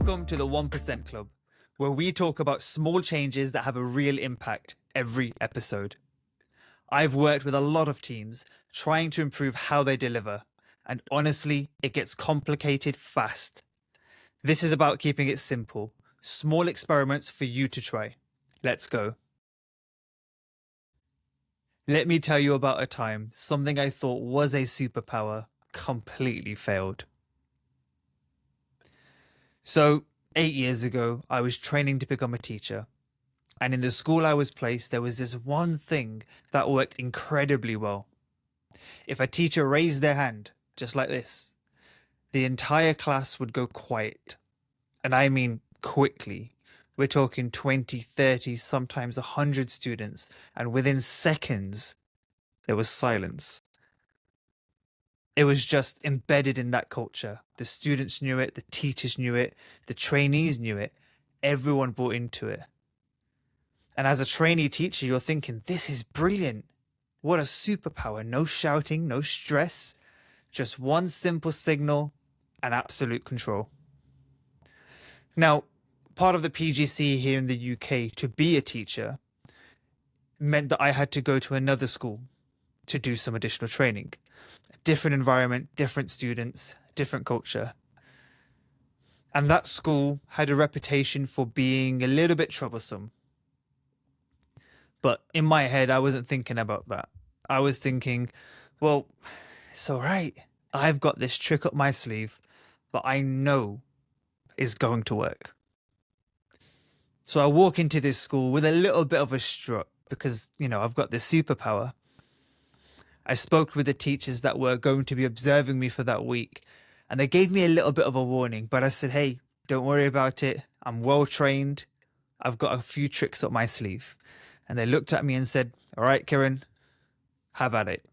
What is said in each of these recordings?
Welcome to the 1% Club, where we talk about small changes that have a real impact every episode. I've worked with a lot of teams trying to improve how they deliver, and honestly, it gets complicated fast. This is about keeping it simple, small experiments for you to try. Let's go. Let me tell you about a time something I thought was a superpower completely failed. So, 8 years ago, I was training to become a teacher. And in the school I was placed, there was this one thing that worked incredibly well. If a teacher raised their hand, just like this, the entire class would go quiet. And I mean quickly. We're talking 20, 30, sometimes 100 students. And within seconds, there was silence. It was just embedded in that culture. The students knew it, the teachers knew it, the trainees knew it. Everyone bought into it. And as a trainee teacher, you're thinking, this is brilliant. What a superpower. No shouting, no stress, just one simple signal and absolute control. Now, part of the PGC here in the UK to be a teacher meant that I had to go to another school to do some additional training. Different environment, different students, different culture. And that school had a reputation for being a little bit troublesome. But in my head, I wasn't thinking about that. I was thinking, well, it's all right. I've got this trick up my sleeve that I know is going to work. So I walk into this school with a little bit of a strut because, I've got this superpower. I spoke with the teachers that were going to be observing me for that week, and they gave me a little bit of a warning, but I said, hey, don't worry about it. I'm well trained. I've got a few tricks up my sleeve. And they looked at me and said, all right, Kiran, have at it.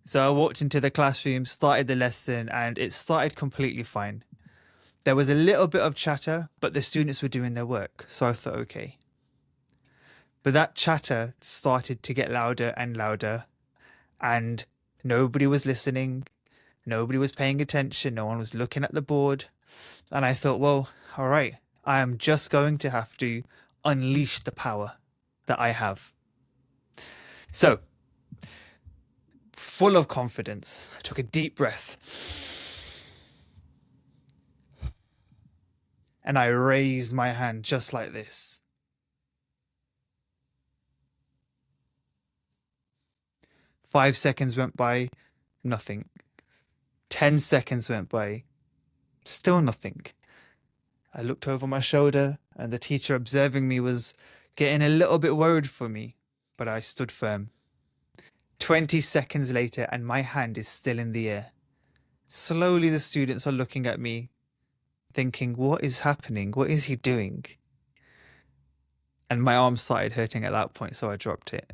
So I walked into the classroom, started the lesson, and it started completely fine. There was a little bit of chatter, but the students were doing their work. So I thought, okay. But that chatter started to get louder and louder, and nobody was listening. Nobody was paying attention. No one was looking at the board. And I thought, well, all right, I am just going to have to unleash the power that I have. So, full of confidence, I took a deep breath. And I raised my hand just like this. 5 seconds went by, nothing. 10 seconds went by, still nothing. I looked over my shoulder and the teacher observing me was getting a little bit worried for me, but I stood firm. 20 seconds later and my hand is still in the air. Slowly the students are looking at me, thinking, what is happening? What is he doing? And my arm started hurting at that point, so I dropped it.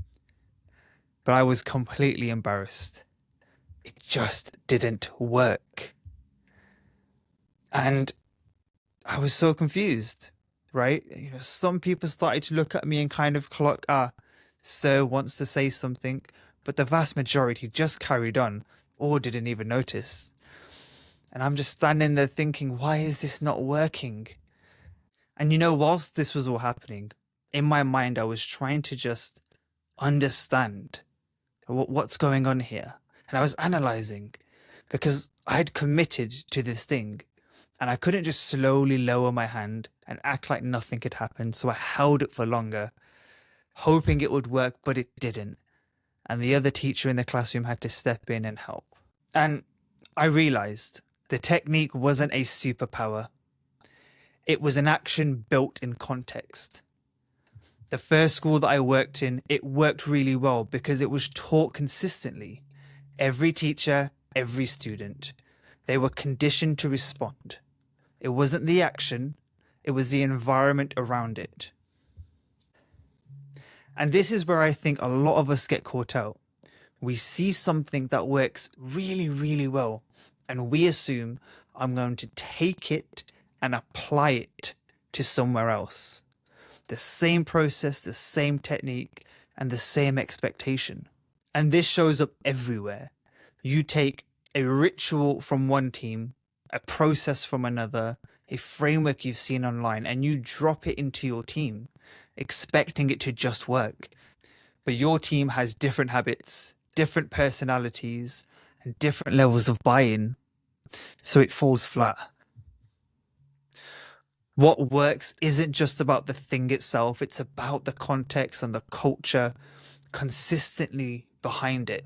But I was completely embarrassed. It just didn't work. And I was so confused, right? Some people started to look at me and kind of clock, sir wants to say something, but the vast majority just carried on or didn't even notice. And I'm just standing there thinking, why is this not working? And whilst this was all happening, in my mind, I was trying to just understand what's going on here. And I was analyzing because I'd committed to this thing and I couldn't just slowly lower my hand and act like nothing had happened. So I held it for longer, hoping it would work, but it didn't. And the other teacher in the classroom had to step in and help. And I realized the technique wasn't a superpower. It was an action built in context. The first school that I worked in, it worked really well because it was taught consistently. Every teacher, every student, they were conditioned to respond. It wasn't the action, it was the environment around it. And this is where I think a lot of us get caught out. We see something that works really, really well, and we assume I'm going to take it and apply it to somewhere else. The same process, the same technique, and the same expectation. And this shows up everywhere. You take a ritual from one team a process from another, a framework you've seen online, and you drop it into your team, expecting it to just work. But your team has different habits, different personalities, and different levels of buy-in, so it falls flat. What works isn't just about the thing itself, it's about the context and the culture consistently behind it.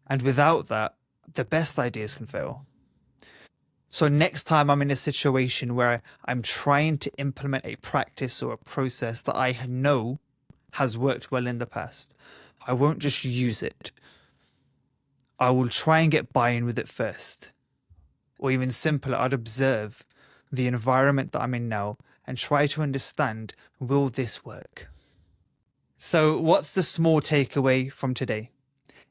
And without that, the best ideas can fail. So next time I'm in a situation where I'm trying to implement a practice or a process that I know has worked well in the past, I won't just use it. I will try and get buy-in with it first. Or even simpler, I'd observe the environment that I'm in now and try to understand, will this work? So what's the small takeaway from today?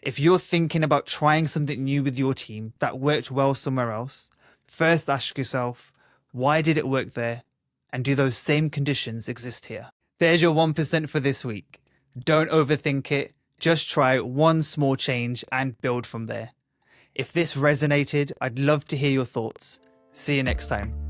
If you're thinking about trying something new with your team that worked well somewhere else, first ask yourself, why did it work there? And do those same conditions exist here? There's your 1% for this week. Don't overthink it. Just try one small change and build from there. If this resonated, I'd love to hear your thoughts. See you next time.